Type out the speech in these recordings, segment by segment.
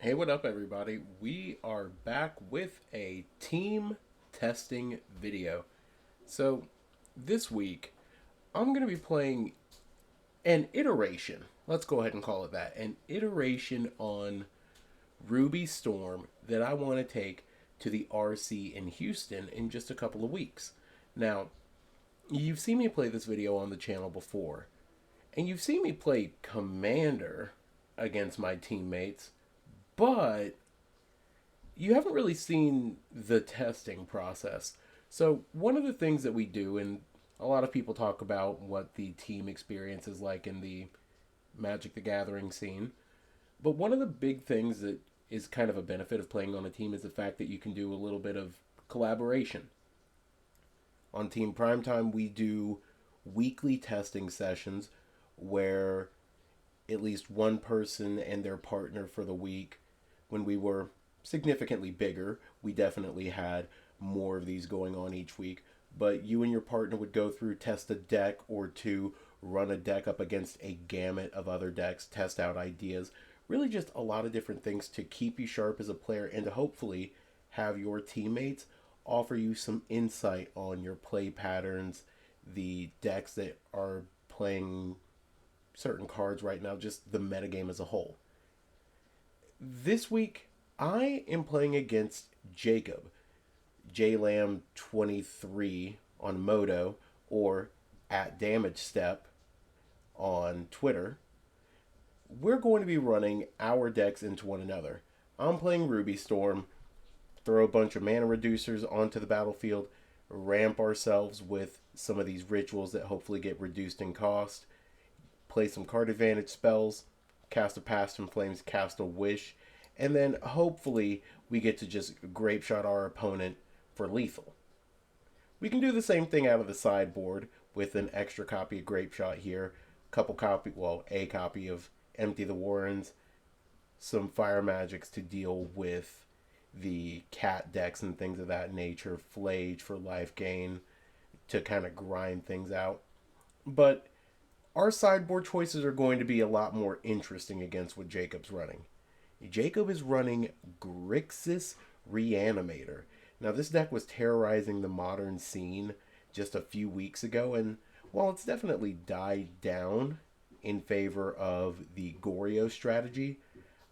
Hey, what up, everybody? We are back with a team testing video. So, this week, I'm going to be playing an iteration. Let's go ahead and call it that. An iteration on Ruby Storm that I want to take to the RC in Houston in just a couple of weeks. Now, you've seen me play this video on the channel before, and you've seen me play Commander against my teammates, but you haven't really seen the testing process. So, one of the things that we do, and a lot of people talk about what the team experience is like in the Magic the Gathering scene, but one of the big things that is kind of a benefit of playing on a team is the fact that you can do a little bit of collaboration. On Team Primetime, we do weekly testing sessions where at least one person and their partner for the week. When we were significantly bigger, we definitely had more of these going on each week. But you and your partner would go through, test a deck or two, run a deck up against a gamut of other decks, test out ideas. Really, just a lot of different things to keep you sharp as a player and to hopefully have your teammates offer you some insight on your play patterns, the decks that are playing certain cards right now, just the metagame as a whole. This week, I am playing against Jacob, JLam23 on Moto, or at Damage Step on Twitter. We're going to be running our decks into one another. I'm playing Ruby Storm, throw a bunch of mana reducers onto the battlefield, ramp ourselves with some of these rituals that hopefully get reduced in cost, play some card advantage spells, cast a Past in Flames, cast a Wish, and then hopefully we get to just grape shot our opponent for lethal. We can do the same thing out of the sideboard with an extra copy of Grape Shot here, a copy of Empty the Warrens, some Fire Magics to deal with the cat decks and things of that nature, Flage for life gain to kind of grind things out. But our sideboard choices are going to be a lot more interesting against what Jacob's running. Jacob is running Grixis Reanimator. Now, this deck was terrorizing the modern scene just a few weeks ago, and while it's definitely died down in favor of the Goryo strategy,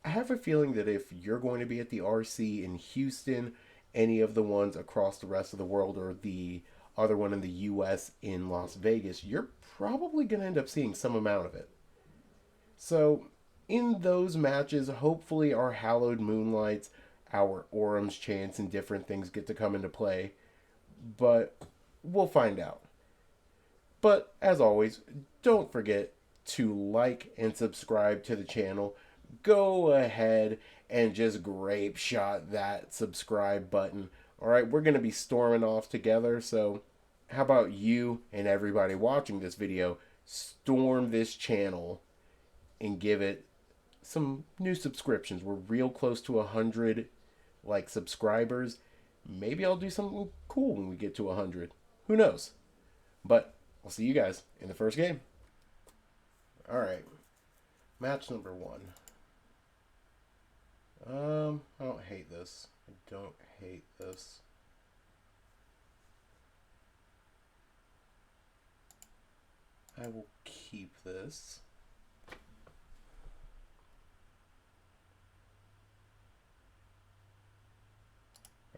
I have a feeling that if you're going to be at the RC in Houston, any of the ones across the rest of the world, or the other one in the US in Las Vegas, you're probably going to end up seeing some amount of it. So, in those matches, hopefully our Hallowed Moonlights, our Orum's Chance, and different things get to come into play. But we'll find out. But as always, don't forget to like and subscribe to the channel. Go ahead and just grape shot that subscribe button. Alright, we're going to be storming off together, so how about you and everybody watching this video storm this channel and give it some new subscriptions. We're real close to 100 subscribers. Maybe I'll do something cool when we get to 100. Who knows? But I'll see you guys in the first game. All right. Match number 1. I don't hate this. I don't hate this. I will keep this.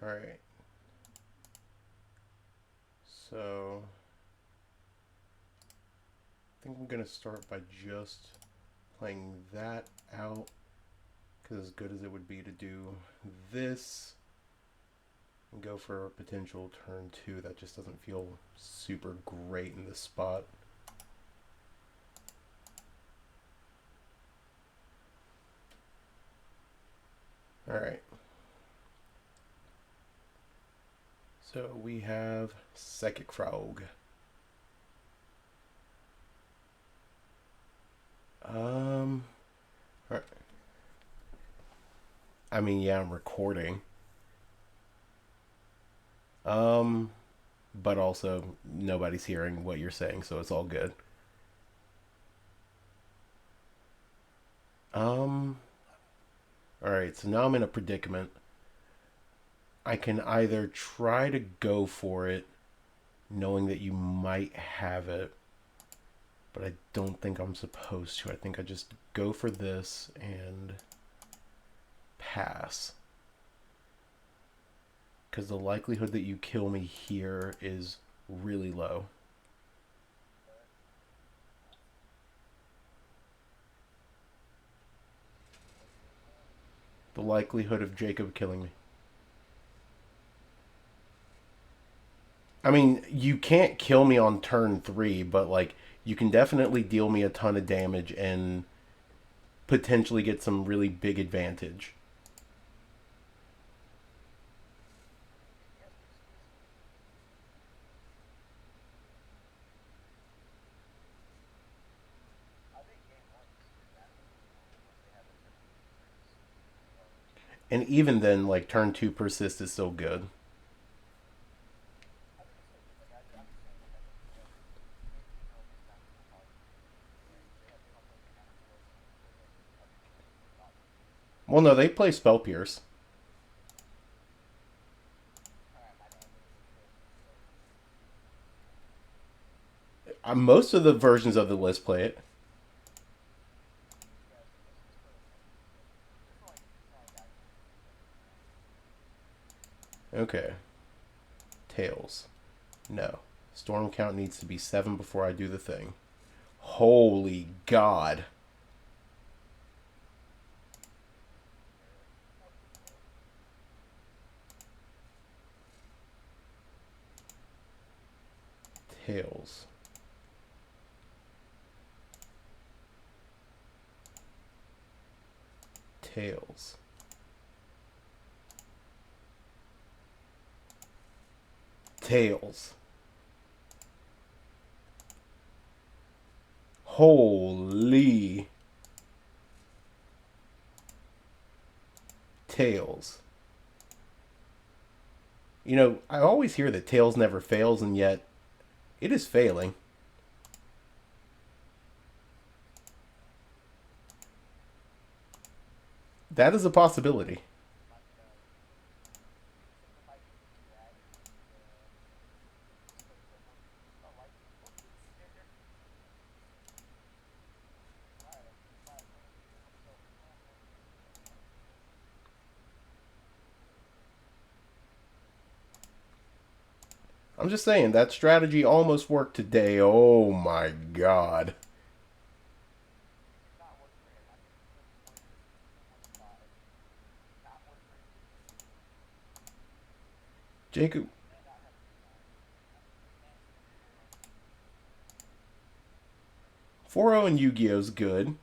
Alright. So, I think I'm going to start by just playing that out, because as good as it would be to do this and go for a potential turn 2, that just doesn't feel super great in this spot. Alright. So we have Psychic Frog. Alright. I mean, yeah, I'm recording. But also nobody's hearing what you're saying, so it's all good. Um, Alright, so now I'm in a predicament. I can either try to go for it, knowing that you might have it, but I don't think I'm supposed to. I think I just go for this and pass. Because the likelihood that you kill me here is really low. The likelihood of Jacob killing me. I mean, you can't kill me on turn 3, but like you can definitely deal me a ton of damage and potentially get some really big advantage. And even then, like turn 2 persist is still good. Well, no, they play Spell Pierce. Most of the versions of the list play it. Okay. Tails. No. Storm count needs to be 7 before I do the thing. Holy God. Tails. Tails. Tails. Holy Tails. You know, I always hear that Tails never fails, and yet it is failing. That is a possibility. I'm just saying, that strategy almost worked today. Oh my God. Jacob. 4-0 in Yu-Gi-Oh's good.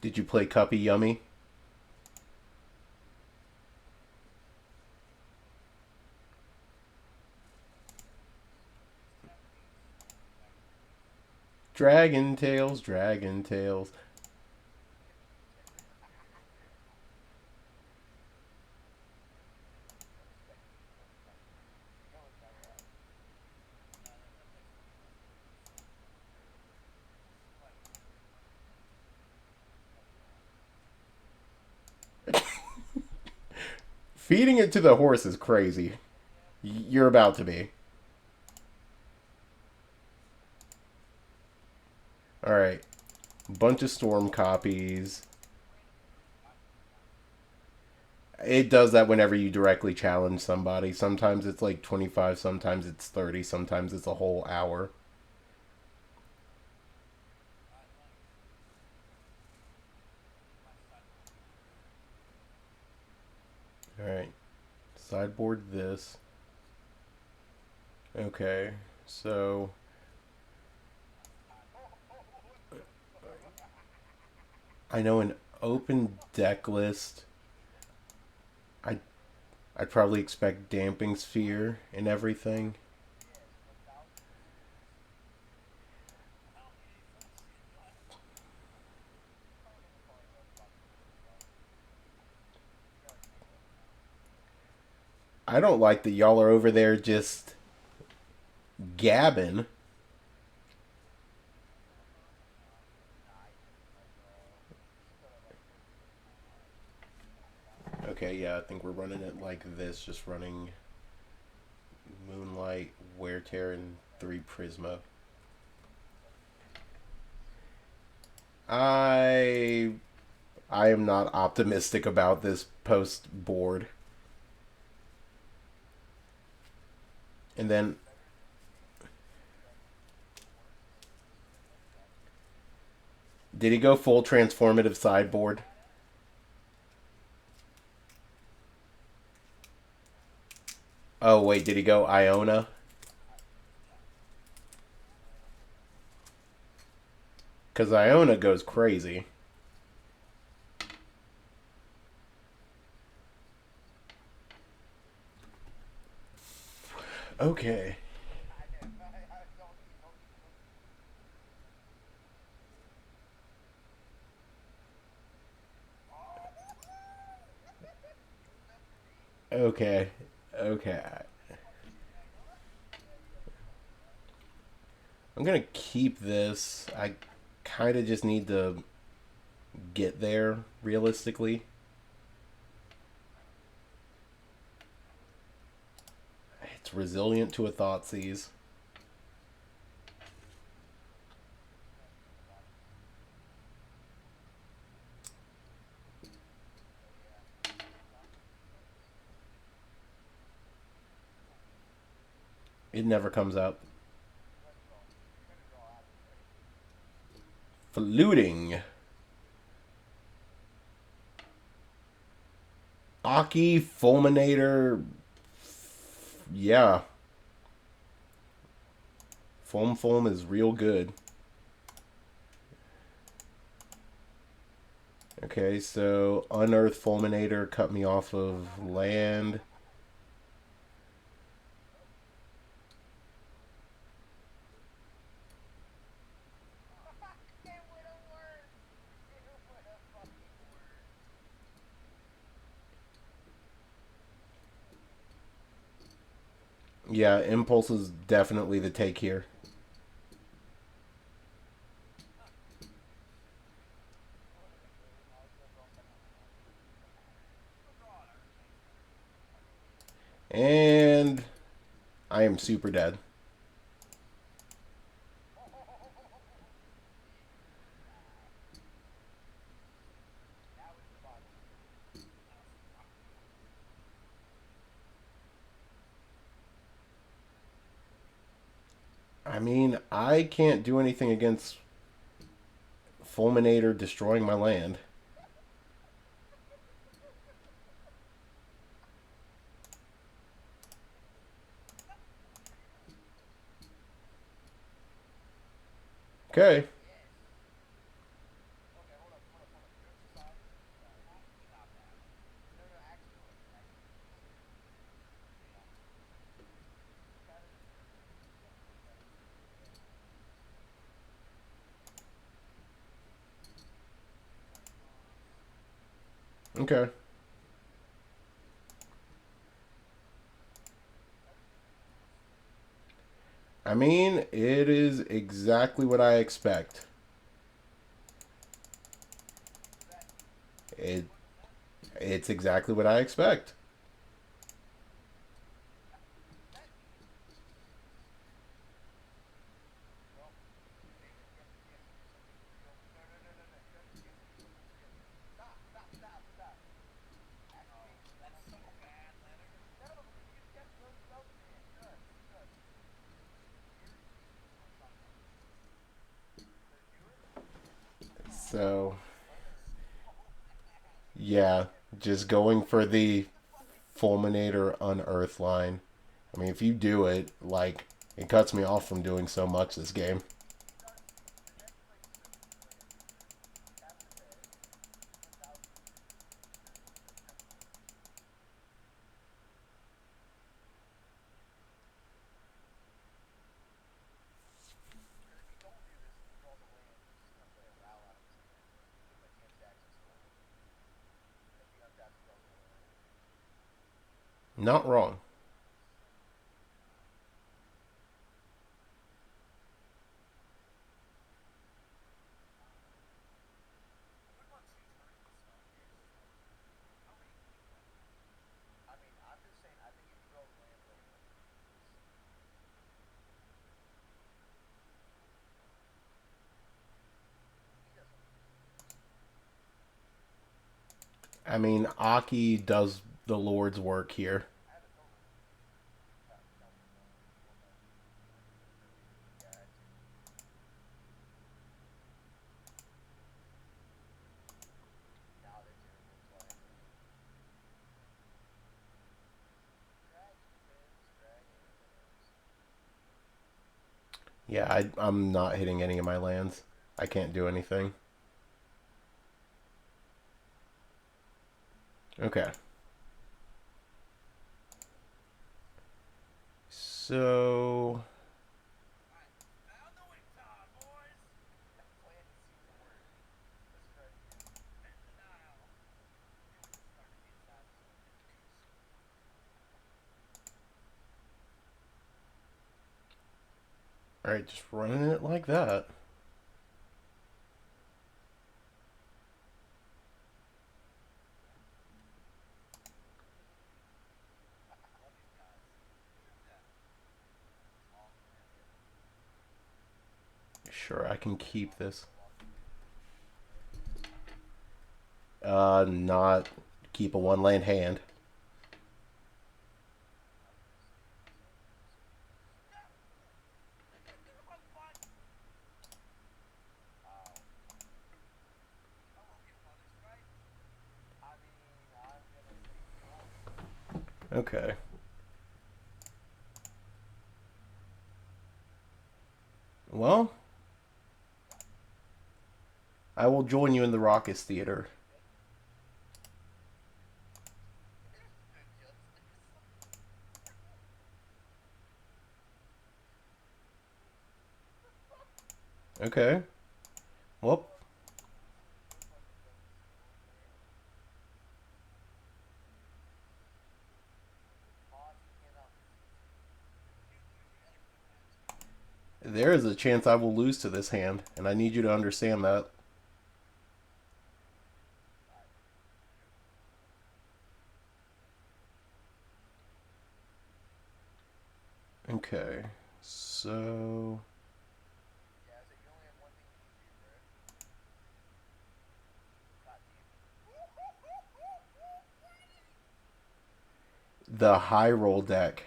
Did you play Cuppy Yummy? Dragon Tales, Dragon Tales. Feeding it to the horse is crazy. You're about to be. Alright. Bunch of storm copies. It does that whenever you directly challenge somebody. Sometimes it's like 25, sometimes it's 30, sometimes it's a whole hour. Alright. Sideboard this. Okay. So I know an open deck list. I I'd probably expect Damping Sphere and everything. I don't like that y'all are over there just gabbing. Okay, yeah, I think we're running it like this, just running Moonlight, Wear Tear, and 3 Prisma. I I am not optimistic about this post board. And then, did he go full transformative sideboard? Oh wait, did he go Iona? Because Iona goes crazy. Okay. Okay. Okay. I'm gonna keep this. I kind of just need to get there realistically. It's resilient to a Thoughtseize. It never comes up. Fluting. Aki, Fulminator. Yeah. Foam is real good. Okay, so Unearth Fulminator cut me off of land. Yeah, Impulse is definitely the take here. And I am super dead. I mean, I can't do anything against Fulminator destroying my land. Okay. Okay. I mean, it is exactly what I expect. It it's exactly what I expect. So, yeah, just going for the Fulminator Unearth line. I mean, if you do it, like, it cuts me off from doing so much this game. Not wrong. I mean, Aki does the Lord's work here. Yeah, I'm not hitting any of my lands. I can't do anything. Okay. So... Alright, just running it like that. Sure, I can keep this. Not keep a one land hand. Okay. Well, I will join you in the Raucous Theater. Okay. Well, there is a chance I will lose to this hand, and I need you to understand that. Okay. So... The high roll deck.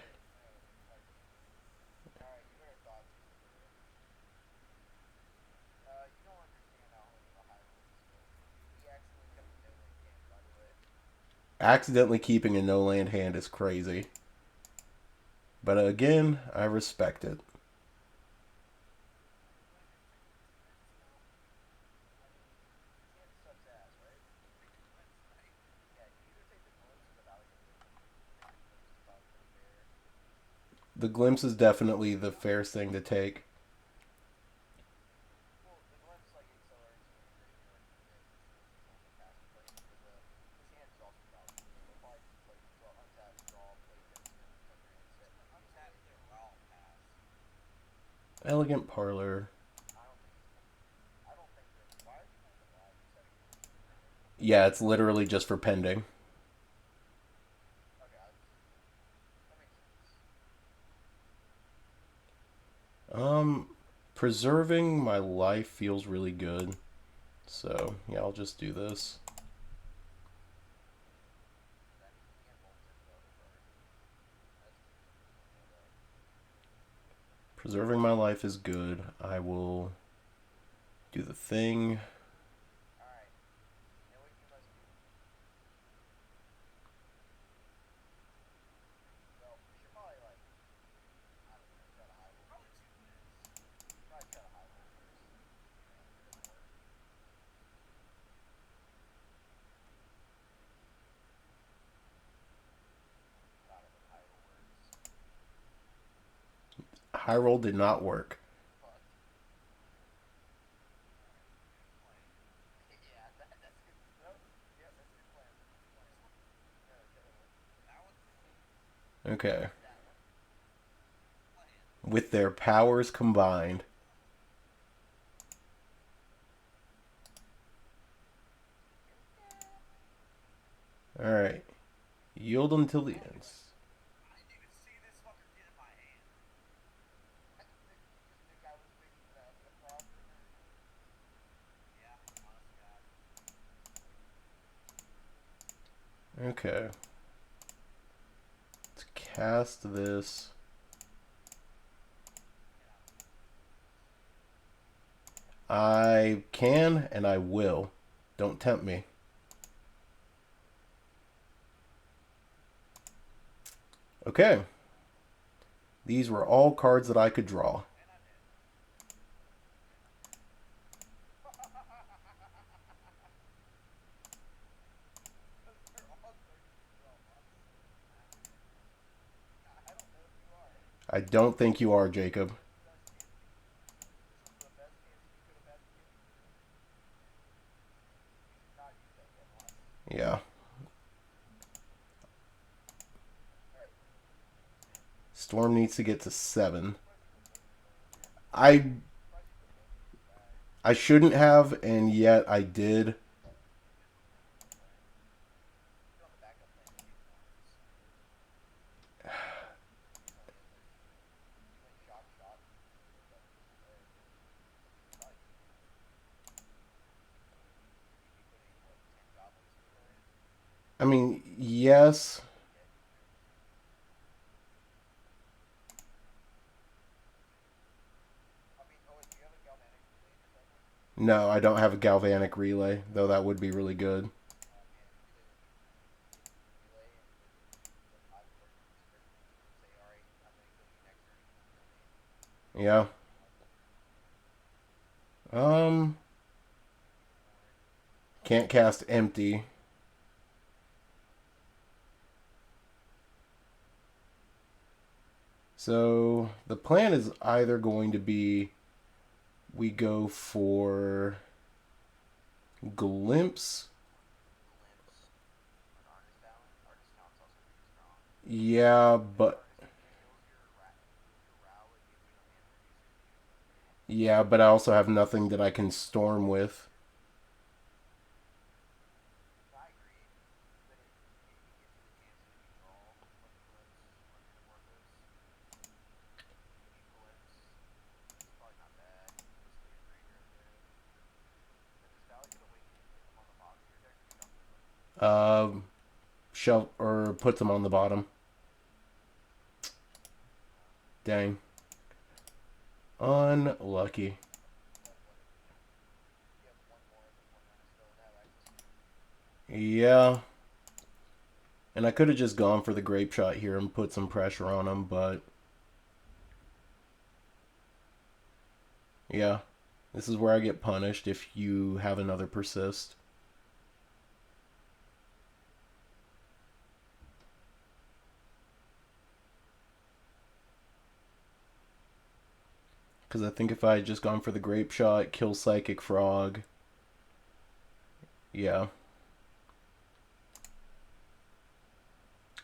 Accidentally keeping a no land hand is crazy. But again, I respect it. The glimpse is definitely the fairest thing to take. Elegant Parlor. Yeah, it's literally just for pending. Um, Preserving my life feels really good. So, yeah, I'll just do this. Preserving my life is good. I will do the thing. High roll did not work. Okay. With their powers combined. Alright. Yield until the end. Okay. Let's cast this. I can and I will. Don't tempt me. Okay. These were all cards that I could draw. I don't think you are, Jacob. Yeah. Storm needs to get to 7. I I shouldn't have, and yet I did. I mean, yes. No, I don't have a galvanic relay, though that would be really good. Yeah. Um, can't cast empty. So the plan is either going to be we go for glimpse. Yeah, but I also have nothing that I can storm with. Um, Shove or puts them on the bottom. Dang, unlucky. Yeah, and I could have just gone for the grape shot here and put some pressure on him, but yeah, this is where I get punished if you have another persist. Because I think if I had just gone for the grape shot, kill Psychic Frog, yeah.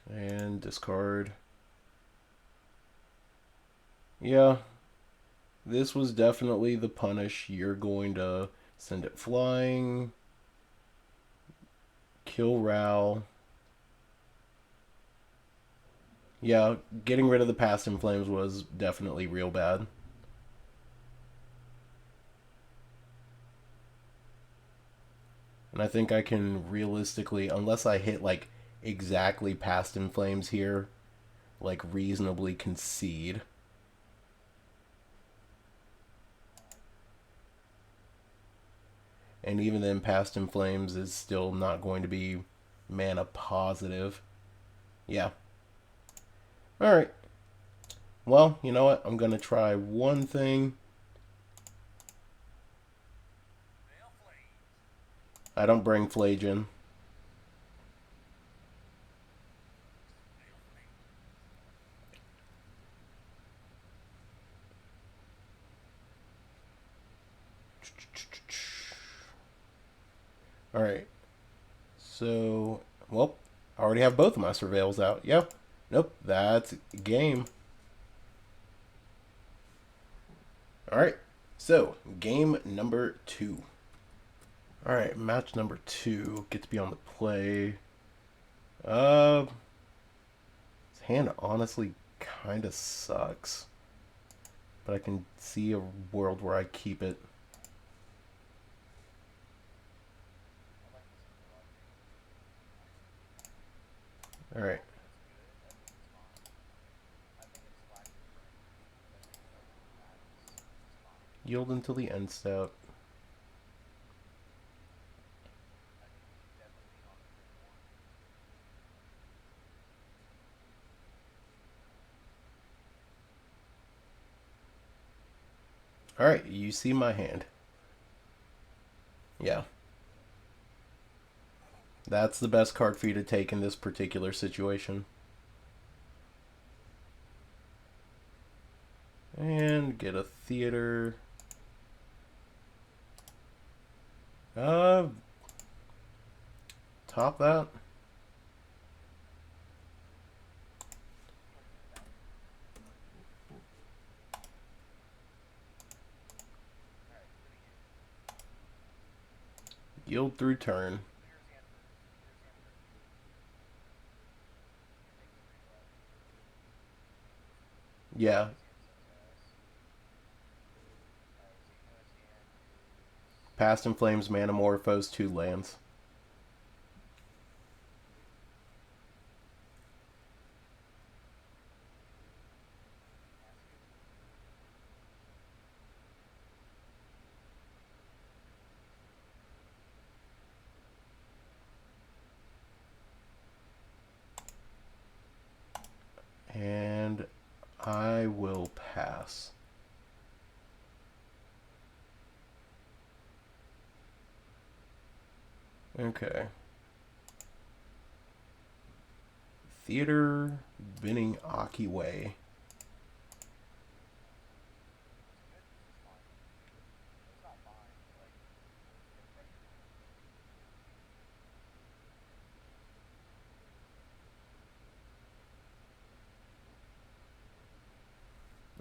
And discard. Yeah, this was definitely the punish. You're going to send it flying, kill Ral. Yeah, getting rid of the Past in Flames was definitely real bad. And I think I can realistically, unless I hit like exactly Past in Flames here, like reasonably concede. And even then, Past in Flames is still not going to be mana positive. Yeah. Alright. Well, you know what? I'm going to try one thing. I don't bring Flagon. Alright. So, well, I already have both of my surveils out. Yep. Nope. That's game. Alright. So, game number 2. Alright, match number 2. Get to be on the play. Uh, this hand honestly kind of sucks. But I can see a world where I keep it. Alright. Yield until the end step. Alright, you see my hand. Yeah. That's the best card for you to take in this particular situation. And get a theater. Top that. Yield through turn. Yeah. Past in Flames, Manamorphose, 2 lands. And I will pass. Okay. Theater, Binning Aki Way.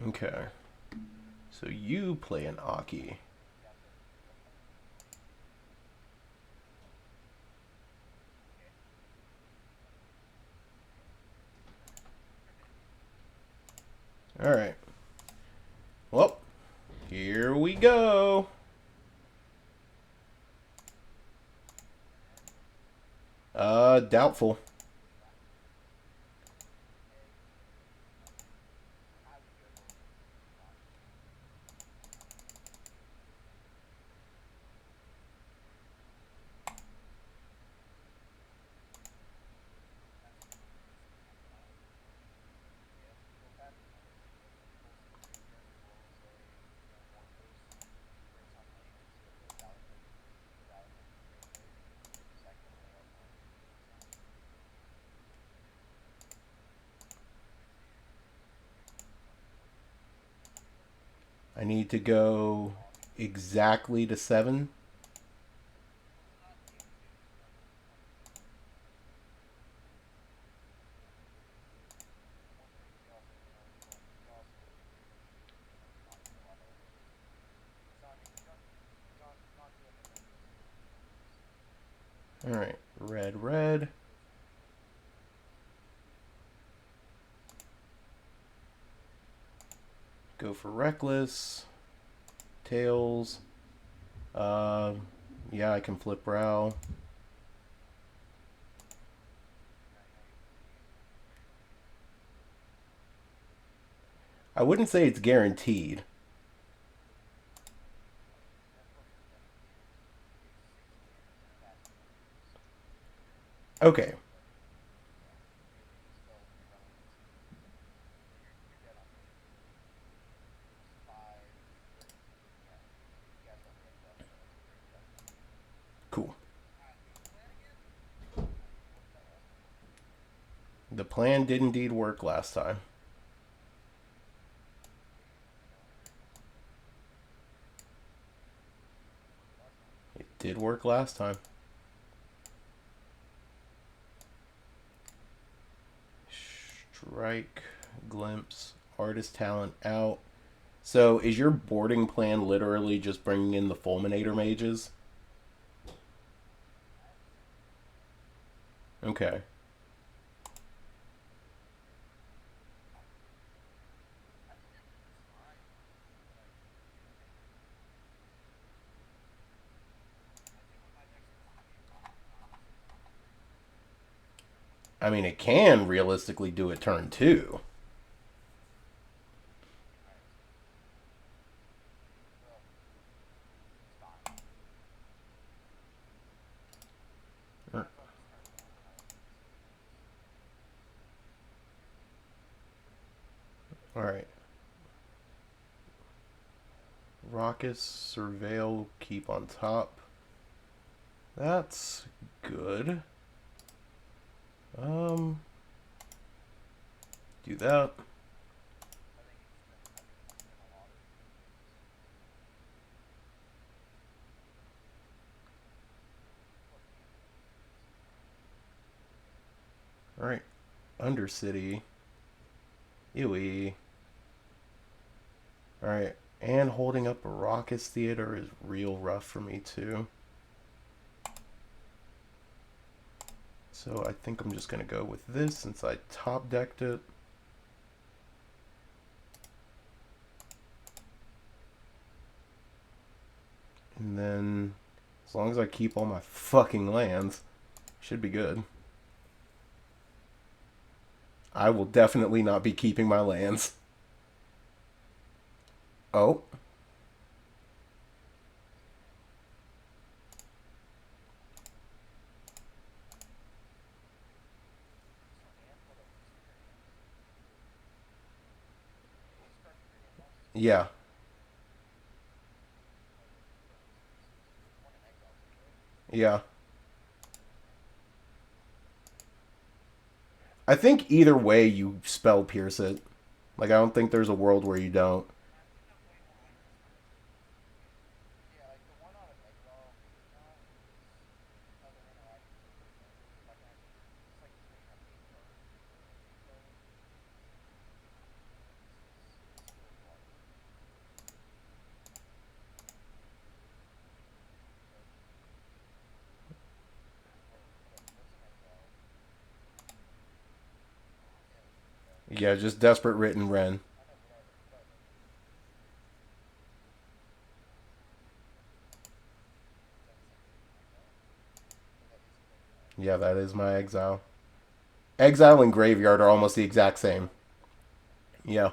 Okay. So you play an Aki. Alright. Well, here we go. Doubtful. I need to go exactly to 7. Alright. Red, red. Go for Reckless. Tails. Yeah, I can flip Brow. I wouldn't say it's guaranteed. Okay. Cool. The plan did indeed work last time. It did work last time. Strike, Glimpse, Artist Talent out. So is your boarding plan literally just bringing in the Fulminator mages? Okay. I mean, it can realistically do it turn 2. Alright. Raucous, Surveil, keep on top. That's good. Do that. Alright. Undercity. Ewy. Alright. And holding up a Raucous Theater is real rough for me, too. So I think I'm just going to go with this since I top decked it. And then, as long as I keep all my fucking lands, should be good. I will definitely not be keeping my lands. Oh. Yeah. Yeah. I think either way you spell pierce it. Like, I don't think there's a world where you don't. Yeah, just Desperate Written Ren. Yeah, that is my exile. Exile and Graveyard are almost the exact same. Yeah,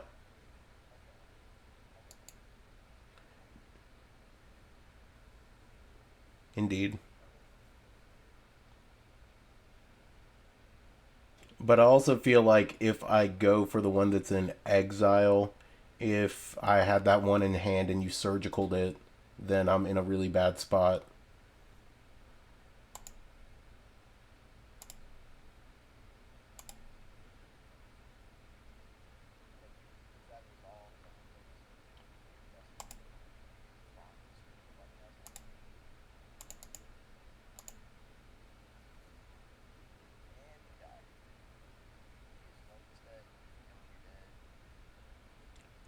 indeed. But I also feel like if I go for the one that's in exile, if I had that one in hand and you surgicaled it, then I'm in a really bad spot.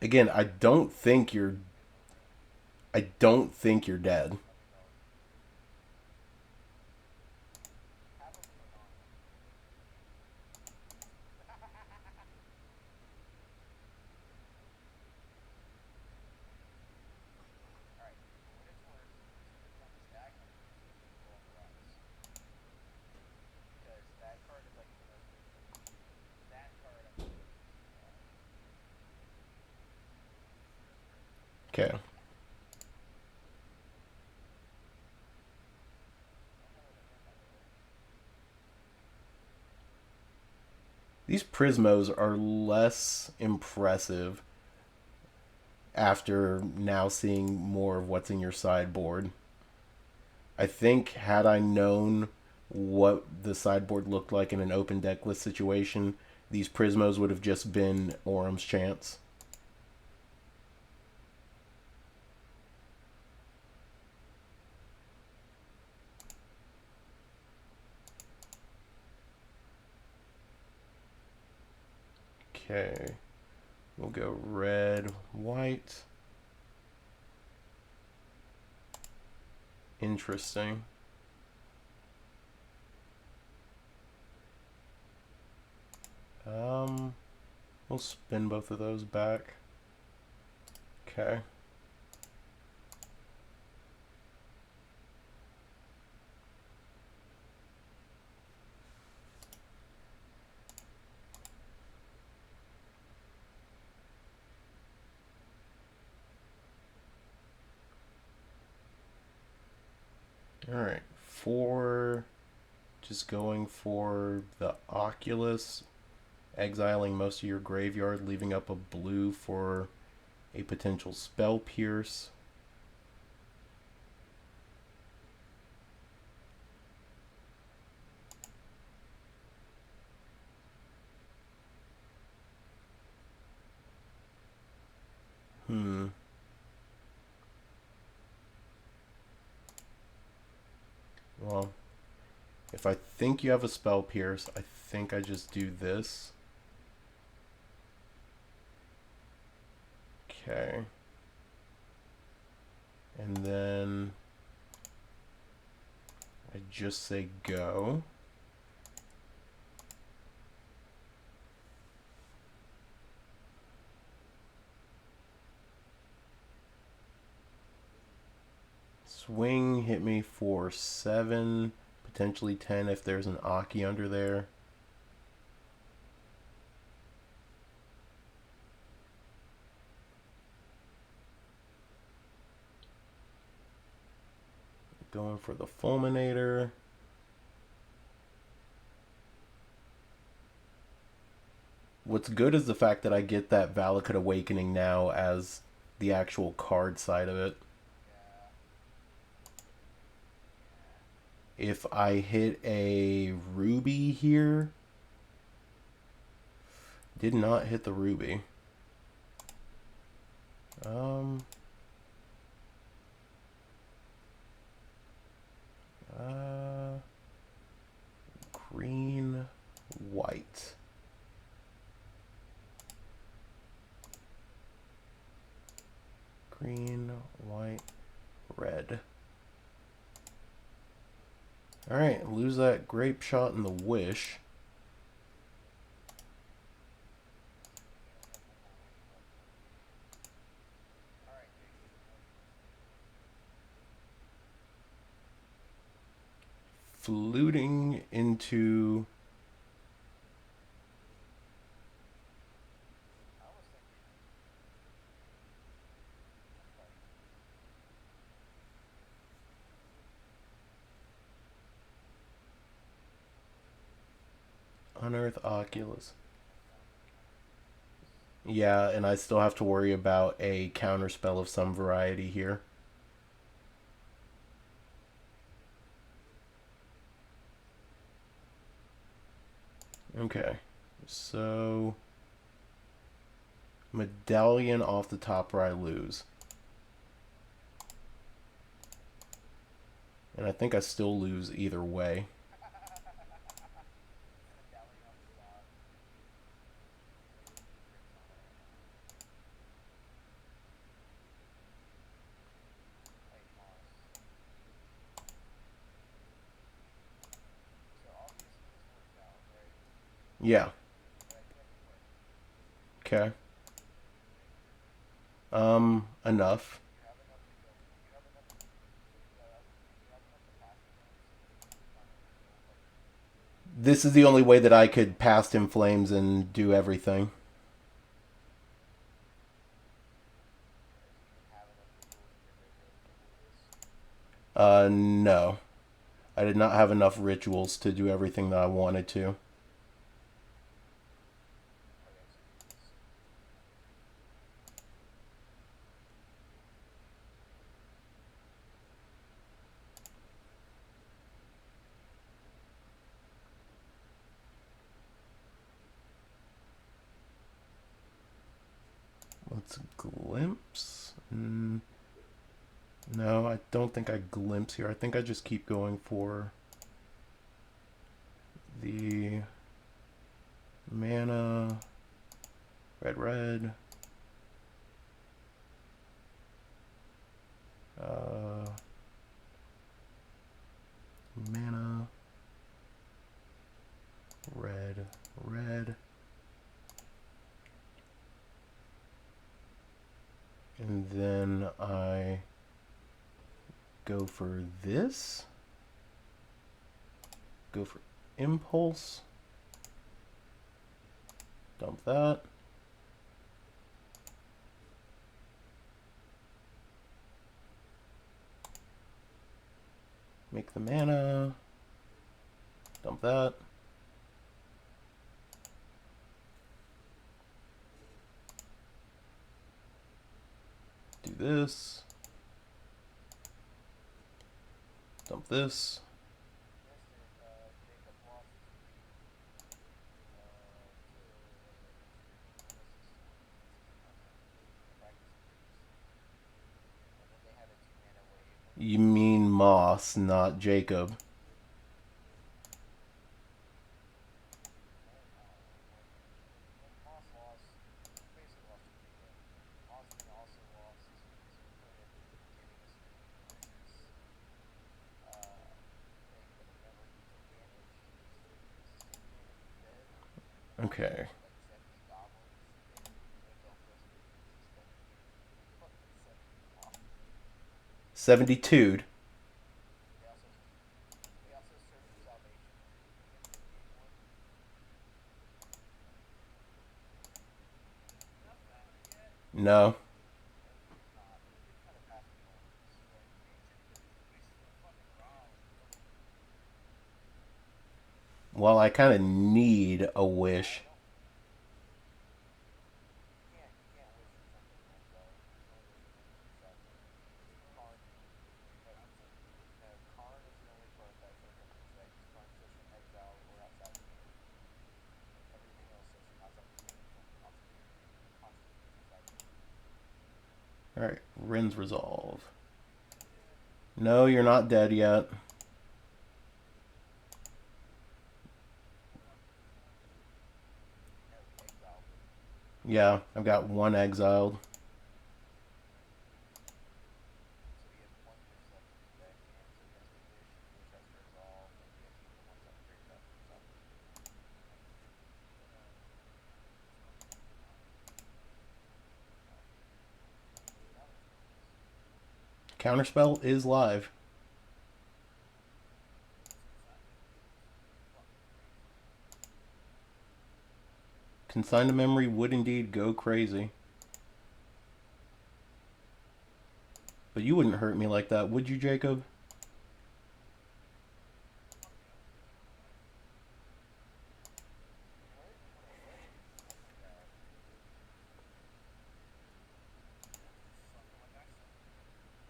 Again, I don't think you're dead. Okay. These Prismos are less impressive after now seeing more of what's in your sideboard. I think had I known what the sideboard looked like in an open deck list situation, these Prismos would have just been Orum's chance. Okay. We'll go red, white. Interesting. Um, we'll spin both of those back. Okay. Alright, for just going for the Oculus, exiling most of your graveyard, leaving up a blue for a potential spell pierce. Well, if I think you have a spell pierce, I think I just do this. Okay. And then I just say go. Swing, hit me for 7, potentially 10 if there's an Aki under there. Going for the Fulminator. What's good is the fact that I get that Valakut Awakening now as the actual card side of it. If I hit a Ruby here, did not hit the Ruby. Green, white. Green, white, red. Alright, lose that grape shot and the wish. Fluting into Unearth Oculus. Yeah, and I still have to worry about a counterspell of some variety here. Okay, so Medallion off the top where I lose. And I think I still lose either way. Yeah. Okay. Enough. This is the only way that I could Past in Flames and do everything. No. I did not have enough rituals to do everything that I wanted to. Let's glimpse. No, I don't think I glimpse here. I think I just keep going for the mana. Red, red. Mana. Red, red. And then I go for this. Go for Impulse. Dump that. Make the mana. Dump that. Do this. Dump this. You mean Moss, not Jacob. Okay. 72'd. No. Well, I kind of need a wish. Alright, Rin's Resolve. No, you're not dead yet. Yeah, I've got one exiled. Counterspell is live. Consign to memory would indeed go crazy. But you wouldn't hurt me like that, would you, Jacob?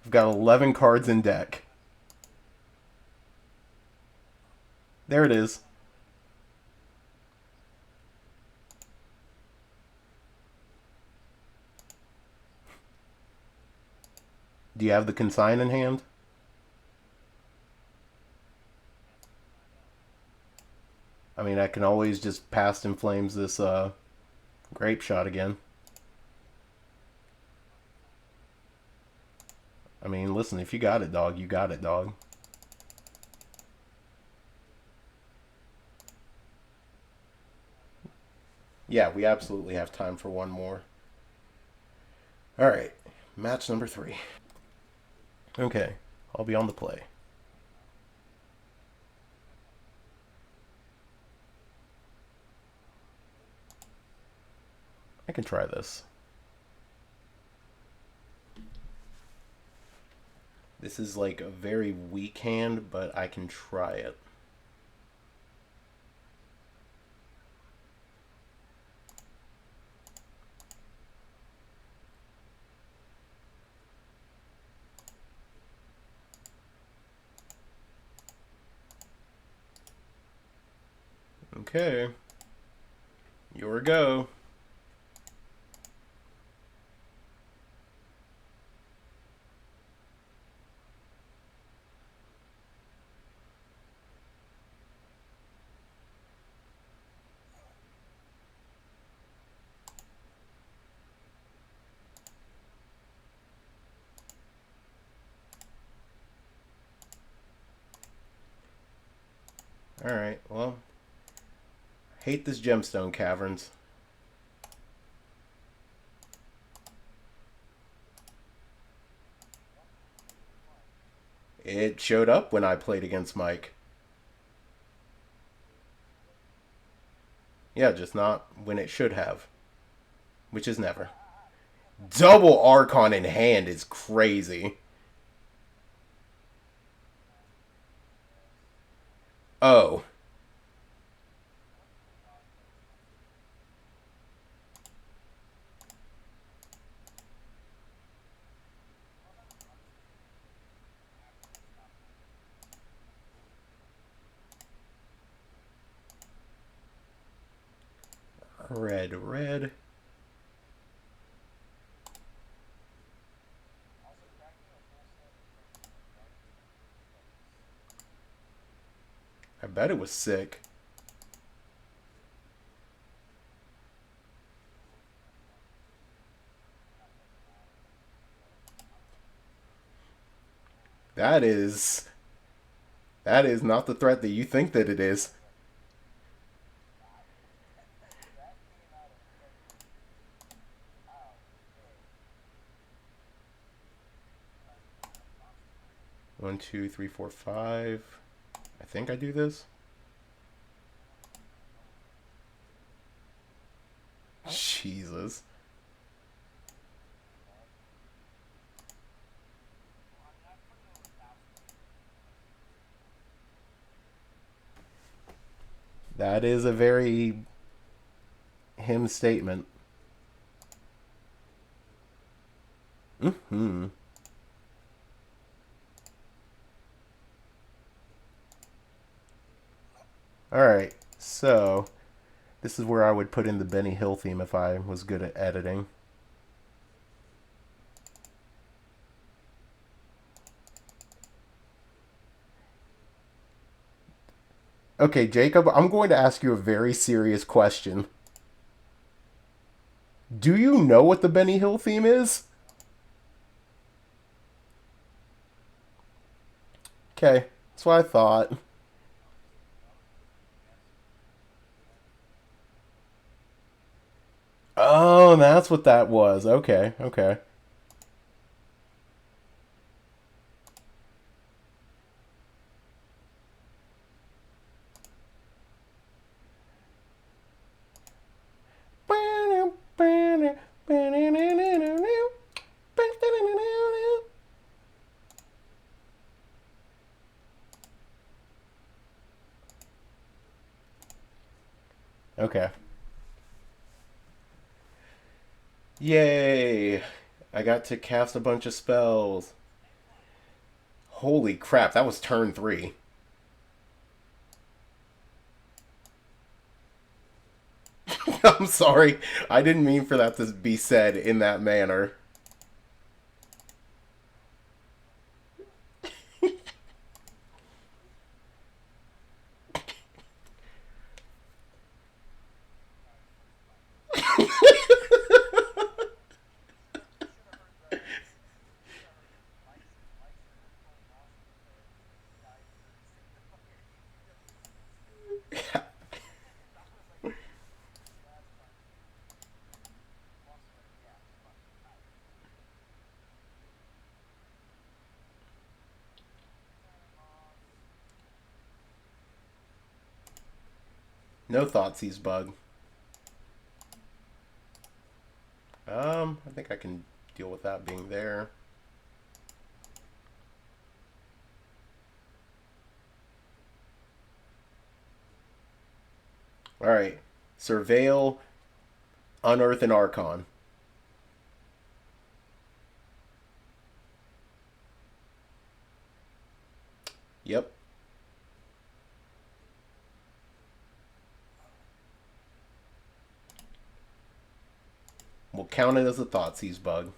I've got 11 cards in deck. There it is. Do you have the consign in hand? I mean, I can always just Past in Flames this grape shot again. I mean, listen, if you got it, dog, you got it, dog. Yeah, we absolutely have time for one more. Alright, match number 3. Okay, I'll be on the play. I can try this. This is like a very weak hand, but I can try it. Okay. Your go. Alright, well. Hate this gemstone caverns. It showed up when I played against Mike. Yeah, just not when it should have. Which is never. Double Archon in hand is crazy. Oh. Red, red. I bet it was sick. That is that is not the threat that you think that it is. 1, 2, 3, 4, 5. I think I do this. Jesus. That is a very him statement. Hmm. All right. So, this is where I would put in the Benny Hill theme if I was good at editing. Okay, Jacob, I'm going to ask you a very serious question. Do you know what the Benny Hill theme is? Okay, that's what I thought. Oh, that's what that was. Okay, okay. Okay. Yay! I got to cast a bunch of spells. Holy crap, that was turn 3. I'm sorry. I didn't mean for that to be said in that manner. No Thoughtseize bug. I think I can deal with that being there. Alright. Surveil, Unearth, and Archon. Yep. We'll count it as a Thoughtseize bug.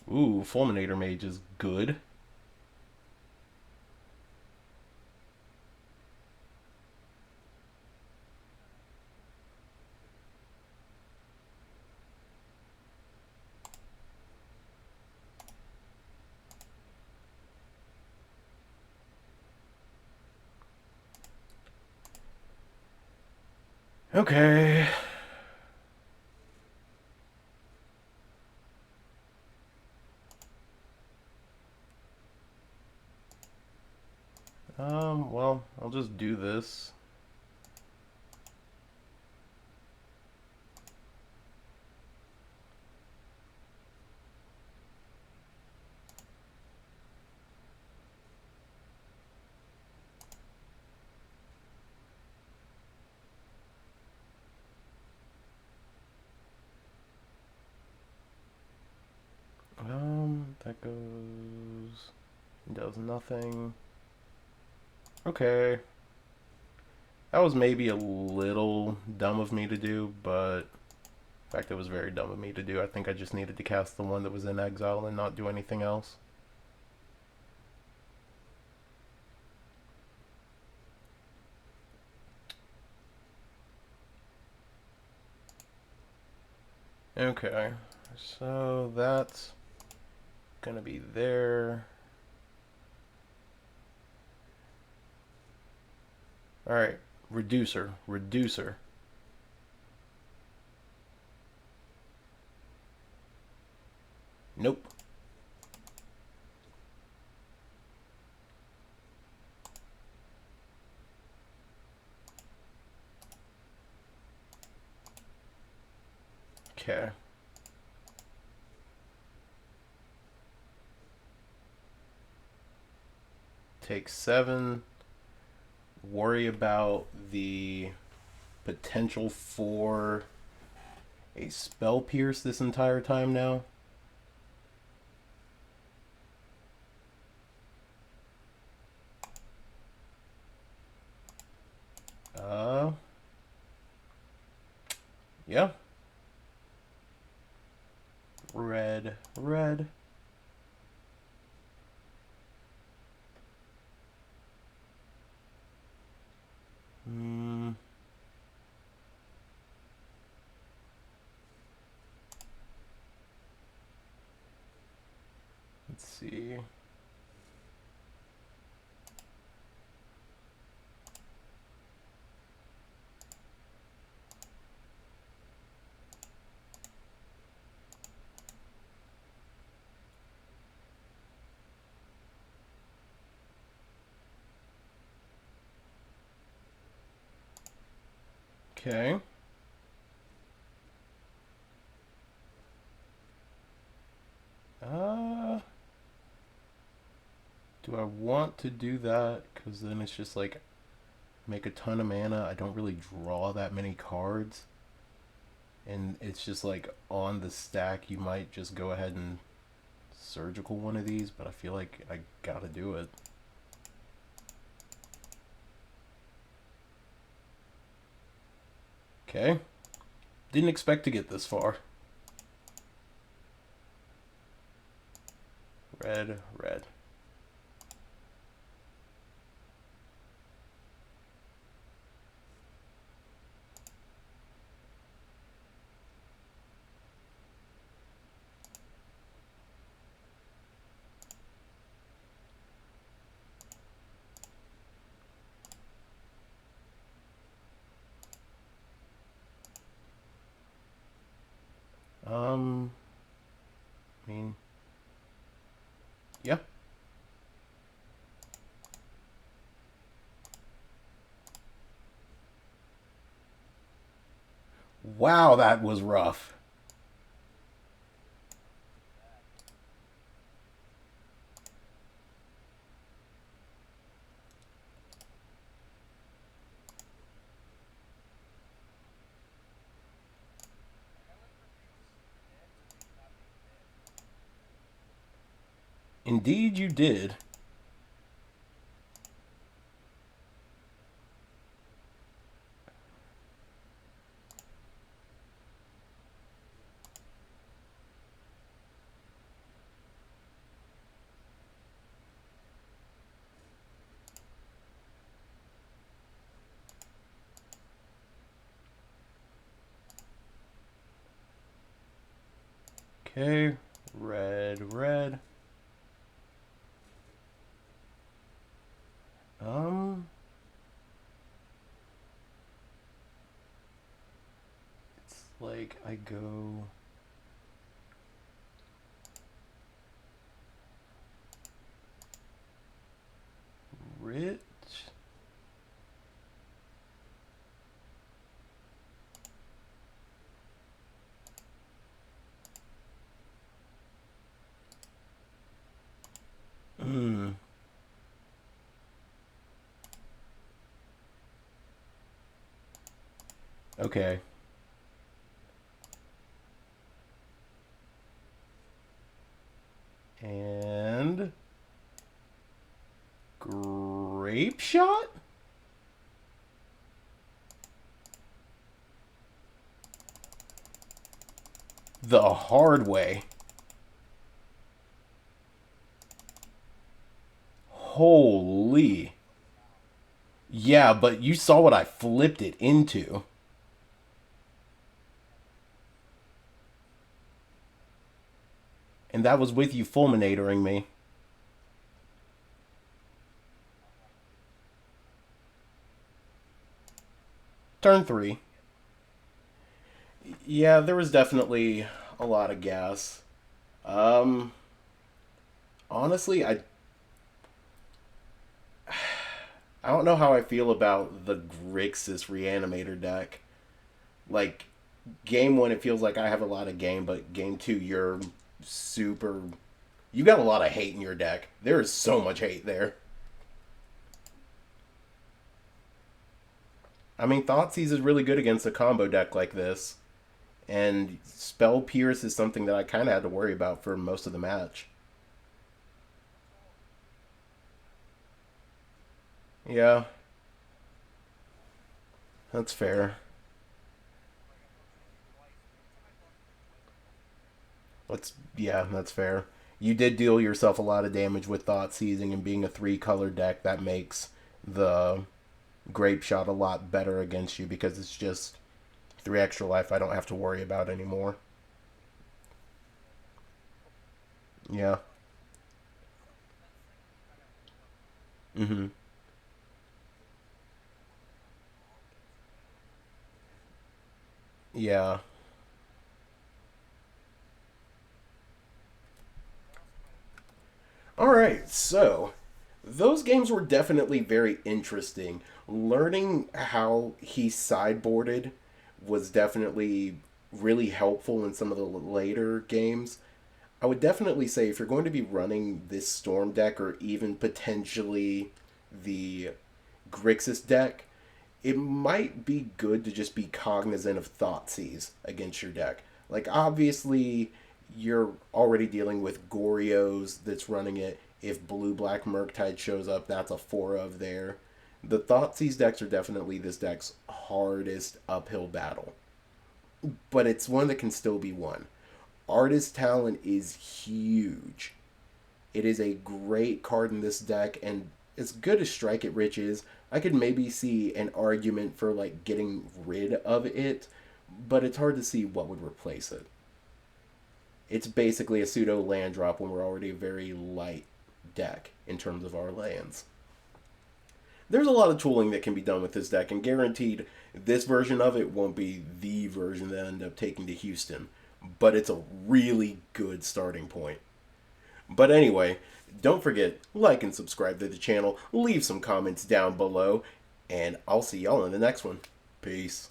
Ooh, Fulminator Mage is good. Okay. Well, I'll just do this. That goes... does nothing. Okay. That was maybe a little dumb of me to do, but... in fact, it was very dumb of me to do. I think I just needed to cast the one that was in exile and not do anything else. Okay, so that's gonna be there. Alright, reducer, reducer. Nope. Okay. Take 7. Worry about the potential for a spell pierce this entire time now. Yeah. Red, red. Let's see. Okay. Do I want to do that? Because then it's just like make a ton of mana. I don't really draw that many cards. And it's just like on the stack, you might just go ahead and surgical one of these, but I feel like I gotta do it. Okay. Didn't expect to get this far. Red, red. I mean, yeah. Wow, that was rough. Indeed, you did. Okay, red, red. It's like I go rich. Okay. And grape shot? The hard way. Holy. Yeah, but you saw what I flipped it into. And that was with you fulminatoring me. Turn 3. Yeah, there was definitely a lot of gas. Um, honestly, I don't know how I feel about the Grixis Reanimator deck. Like, game one, it feels like I have a lot of game, but game two, you're super. You got a lot of hate in your deck. There is so much hate there. I mean, Thoughtseize is really good against a combo deck like this, and Spell Pierce is something that I kind of had to worry about for most of the match. Yeah, that's fair. That's fair. You did deal yourself a lot of damage with Thought Seizing and being a 3 color deck. That makes the Grape Shot a lot better against you because it's just 3 extra life I don't have to worry about anymore. Yeah. Mm-hmm. Yeah. All right, so those games were definitely very interesting. Learning how he sideboarded was definitely really helpful in some of the later games. I would definitely say if you're going to be running this Storm deck or even potentially the Grixis deck, it might be good to just be cognizant of Thoughtseize against your deck. Like, obviously, you're already dealing with Gorios that's running it. If Blue Black Murktide shows up, that's a 4 of there. The Thoughtseize decks are definitely this deck's hardest uphill battle, but it's one that can still be won. Artist Talent is huge. It is a great card in this deck, and as good as Strike It Rich is, I could maybe see an argument for like getting rid of it, but it's hard to see what would replace it. It's basically a pseudo land drop when we're already a very light deck in terms of our lands. There's a lot of tooling that can be done with this deck, and guaranteed this version of it won't be the version that I end up taking to Houston, but it's a really good starting point. But anyway, don't forget, like and subscribe to the channel, leave some comments down below, and I'll see y'all in the next one. Peace.